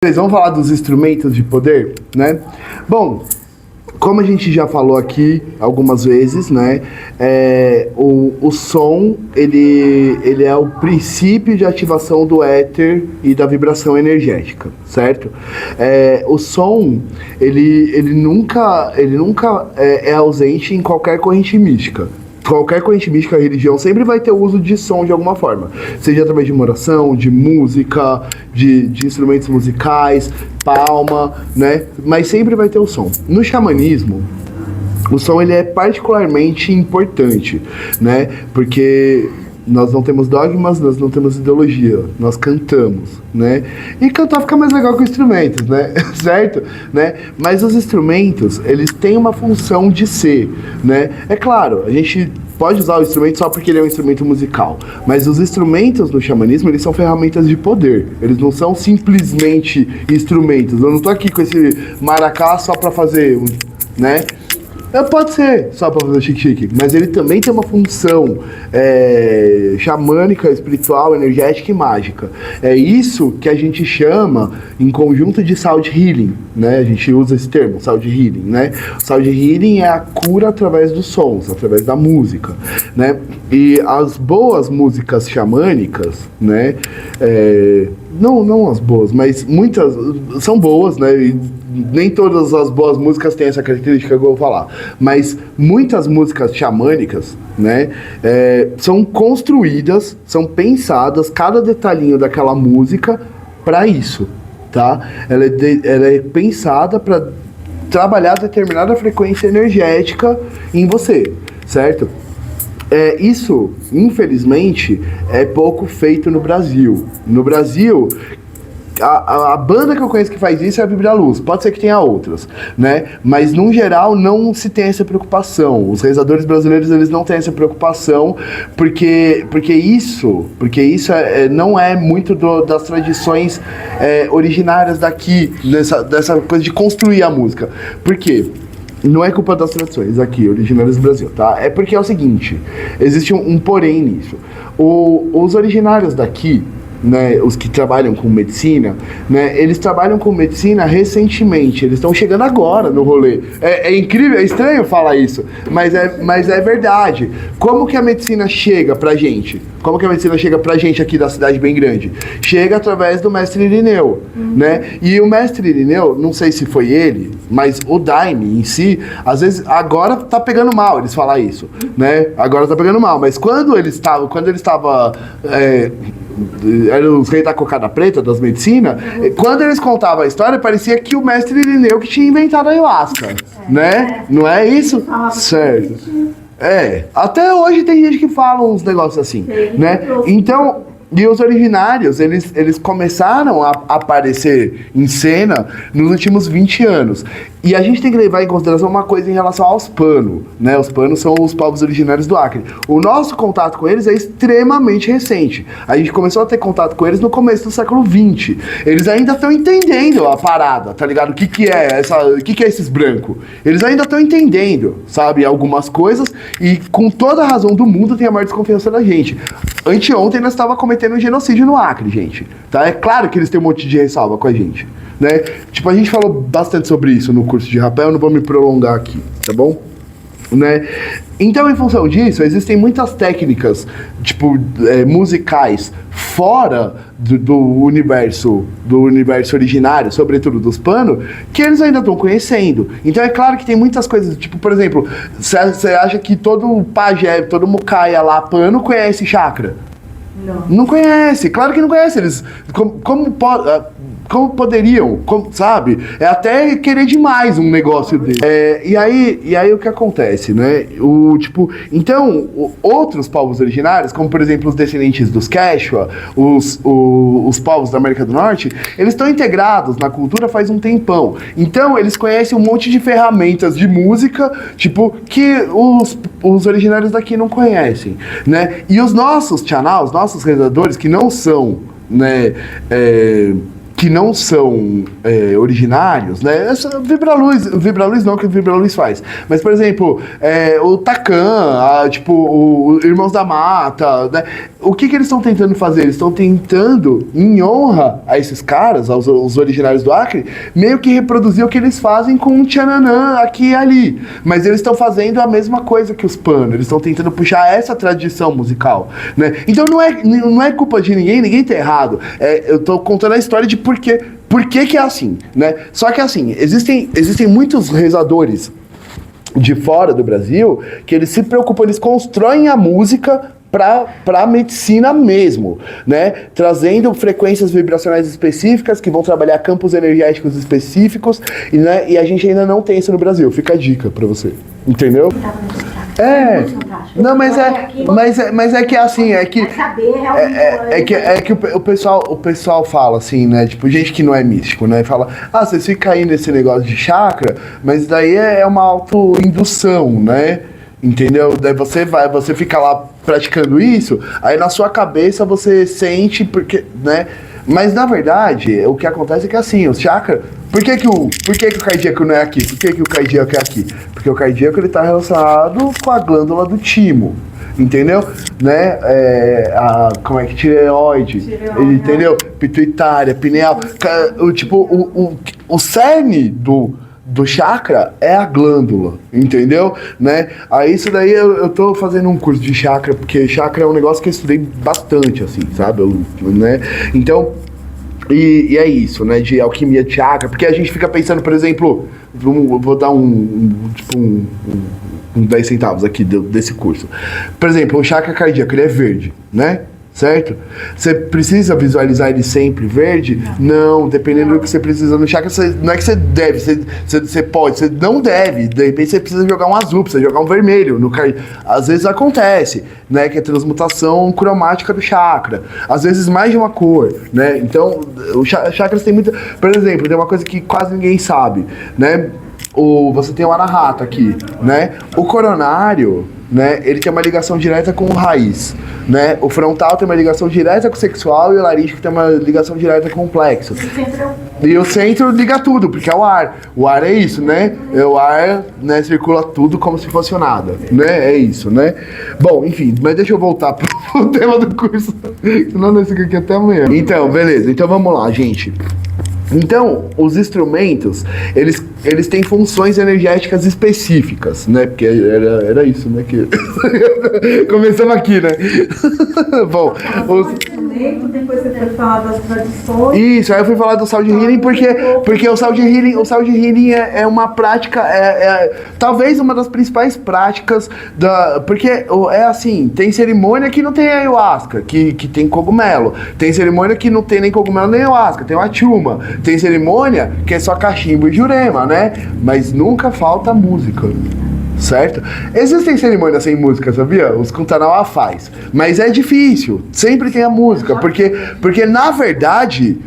Vamos falar dos instrumentos de poder, né? Bom, como a gente já falou aqui algumas vezes, né? O som, ele é o princípio de ativação do éter e da vibração energética, certo? O som, ele nunca é ausente em qualquer corrente mística. Qualquer corrente mística, religião, sempre vai ter o uso de som de alguma forma. Seja através de uma oração, de música, de instrumentos musicais, palma, né? Mas sempre vai ter o som. No xamanismo, o som ele é particularmente importante, né? Porque nós não temos dogmas, nós não temos ideologia, nós cantamos, né? E cantar fica mais legal que instrumentos, né? Certo? Né? Mas os instrumentos, eles têm uma função de ser, né? É claro, a gente pode usar o instrumento só porque ele é um instrumento musical, mas os instrumentos no xamanismo, eles são ferramentas de poder, eles não são simplesmente instrumentos. Eu não tô aqui com esse maracá só pra fazer, né? Pode ser só para fazer chique-chique, mas ele também tem uma função xamânica, espiritual, energética e mágica. É isso que a gente chama em conjunto de sound healing, né? A gente usa esse termo, sound healing, né? Sound healing é a cura através dos sons, através da música, né? E as boas músicas xamânicas, né? Não as boas, mas muitas são boas, né? E nem todas as boas músicas têm essa característica que eu vou falar, mas muitas músicas xamânicas, né, são construídas, são pensadas, cada detalhinho daquela música para isso, tá? Ela é pensada para trabalhar determinada frequência energética em você, certo? Isso, infelizmente, é pouco feito no Brasil. No Brasil, a banda que eu conheço que faz isso é a Vibraluz. Pode ser que tenha outras, né? Mas, no geral, não se tem essa preocupação. Os rezadores brasileiros, eles não têm essa preocupação porque isso não é muito das tradições originárias daqui, dessa coisa de construir a música. Por quê? Não é culpa das tradições aqui, originárias do Brasil, tá? É porque é o seguinte, existe um porém nisso. Os originários daqui, né, os que trabalham com medicina, né, eles trabalham com medicina recentemente, eles estão chegando agora no rolê. É incrível, é estranho falar isso, mas é verdade. Como que a medicina chega pra gente? Como que a medicina chega pra gente aqui da cidade bem grande? Chega através do mestre Irineu, né? E o mestre Irineu, não sei se foi ele, mas o Daime em si, às vezes, agora tá pegando mal eles falar isso, né? Agora tá pegando mal, mas quando ele estava eram os reis da cocada preta, das medicinas, quando eles contavam a história, parecia que o mestre Irineu que tinha inventado a ayahuasca, né? Não é isso? Certo. Até hoje tem gente que fala uns negócios assim, né? Então, e os originários, eles começaram a aparecer em cena nos últimos 20 anos. E a gente tem que levar em consideração uma coisa em relação aos Pano, né? Os Panos são os povos originários do Acre. O nosso contato com eles é extremamente recente. A gente começou a ter contato com eles no começo do século XX. Eles ainda estão entendendo a parada, tá ligado? O que é esses brancos? Eles ainda estão entendendo, sabe? Algumas coisas e com toda a razão do mundo tem a maior desconfiança da gente. Anteontem nós estávamos cometendo um genocídio no Acre, gente. Tá? É claro que eles têm um monte de ressalva com a gente, né? Tipo, a gente falou bastante sobre isso no curso de rapel, eu não vou me prolongar aqui, tá bom? Né? Então, em função disso, existem muitas técnicas, tipo, musicais fora do universo originário, sobretudo dos Pano, que eles ainda estão conhecendo. Então, é claro que tem muitas coisas, tipo, por exemplo, você acha que todo pajé, todo mucaia lá, Pano, conhece chakra? Não conhece, claro que não conhece. Eles, como poderiam, sabe? É até querer demais um negócio dele. E aí o que acontece, né? Então, outros povos originários, como por exemplo os descendentes dos Quechua, os povos da América do Norte, eles estão integrados na cultura faz um tempão. Então, eles conhecem um monte de ferramentas de música, tipo, que os originários daqui não conhecem, né? E os nossos tchaná, os nossos rezadores, que não são, né, originários, né? Vibraluz não, que o Vibraluz faz. Mas, por exemplo, o Takan, Jacan, tipo, o Irmãos da Mata, né? O que eles estão tentando fazer? Eles estão tentando, em honra a esses caras, aos originários do Acre, meio que reproduzir o que eles fazem com o Tchananã aqui e ali. Mas eles estão fazendo a mesma coisa que os Pano, eles estão tentando puxar essa tradição musical, né? Então não é culpa de ninguém tá errado. Eu tô contando a história de por que que é assim, né? Só que assim, existem muitos rezadores de fora do Brasil que eles se preocupam, eles constroem a música para a medicina mesmo, né? Trazendo frequências vibracionais específicas que vão trabalhar campos energéticos específicos, né? E a gente ainda não tem isso no Brasil. Fica a dica para você, entendeu? Não, mas é que assim, é que o pessoal fala assim, né? Tipo, gente que não é místico, né? Fala, vocês ficam aí nesse negócio de chakra, mas daí é uma autoindução, né? Entendeu? Daí você fica lá praticando isso, aí na sua cabeça você sente, porque, né? Mas na verdade, o que acontece é que assim, os chakras. Por que o cardíaco não é aqui? Por que o cardíaco é aqui? Porque o cardíaco ele tá relacionado com a glândula do timo. Entendeu? Né? Como é que tireoide, entendeu? Pituitária, pineal. O cerne do chakra é a glândula, entendeu? Né? Aí isso daí eu tô fazendo um curso de chakra, porque chakra é um negócio que eu estudei bastante, assim, sabe? Né? Então, e é isso, né? De alquimia de chakra, porque a gente fica pensando, por exemplo, vou dar uns 10 centavos aqui desse curso. Por exemplo, o chakra cardíaco, ele é verde, né? Certo? Você precisa visualizar ele sempre verde? Não, dependendo do que você precisa no chakra, não é que você deve, você pode, você não deve. De repente você precisa jogar um azul, precisa jogar um vermelho. Às vezes acontece, né? Que é a transmutação cromática do chakra. Às vezes mais de uma cor, né? Então, os chakras tem muita. Por exemplo, tem uma coisa que quase ninguém sabe, né? Você tem o anahata aqui, né? O coronário, né? Ele tem uma ligação direta com o raiz, né? O frontal tem uma ligação direta com o sexual e o laríngeo tem uma ligação direta com o plexo. E o centro liga tudo, porque é o ar. O ar é isso, né? O ar, né, circula tudo como se fosse nada, né? É isso, né? Bom, enfim, mas deixa eu voltar pro tema do curso, senão nós ficamos aqui até amanhã. Então, beleza. Então vamos lá, gente. Então, os instrumentos, eles têm funções energéticas específicas, né? Porque era isso, né? Que... Começamos aqui, né? Bom, depois você foi falar das tradições. Isso, aí eu fui falar do Sound Healing porque o Sound Healing é uma prática, talvez uma das principais práticas porque é assim, tem cerimônia que não tem ayahuasca, que tem cogumelo, tem cerimônia que não tem nem cogumelo nem ayahuasca, tem uma chuma, tem cerimônia que é só cachimbo e jurema, né? Mas nunca falta música. Certo? Existem cerimônias sem música, sabia? Os Kuntanawa faz. Mas é difícil. Sempre tem a música. Porque na verdade,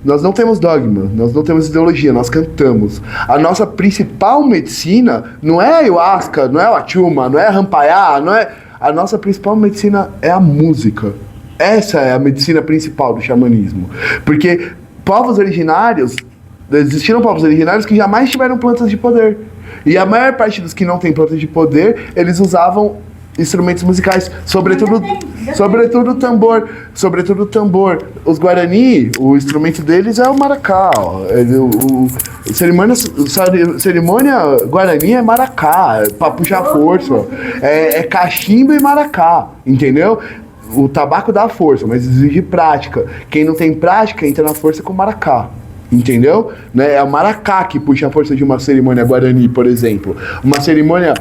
nós não temos dogma, nós não temos ideologia, nós cantamos. A nossa principal medicina não é a ayahuasca, não é o achuma, não é a rampaiá, não é... A nossa principal medicina é a música. Essa é a medicina principal do xamanismo. Porque povos originários, existiram povos originários que jamais tiveram plantas de poder. E a maior parte dos que não tem plantas de poder, eles usavam instrumentos musicais, sobretudo tambor. Sobretudo tambor. Os Guarani, o instrumento deles é o maracá. Cerimônia Guarani é maracá, pra puxar força. É cachimbo e maracá, entendeu? O tabaco dá força, mas exige prática. Quem não tem prática entra na força com maracá. Entendeu? Né? É o maracá que puxa a força de uma cerimônia Guarani, por exemplo. Uma cerimônia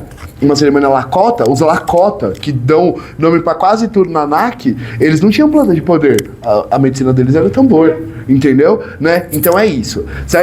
Lakota, os Lakota, que dão nome pra quase tudo na NAC, eles não tinham planta de poder. A medicina deles era o tambor. Entendeu? Né? Então é isso. Certo?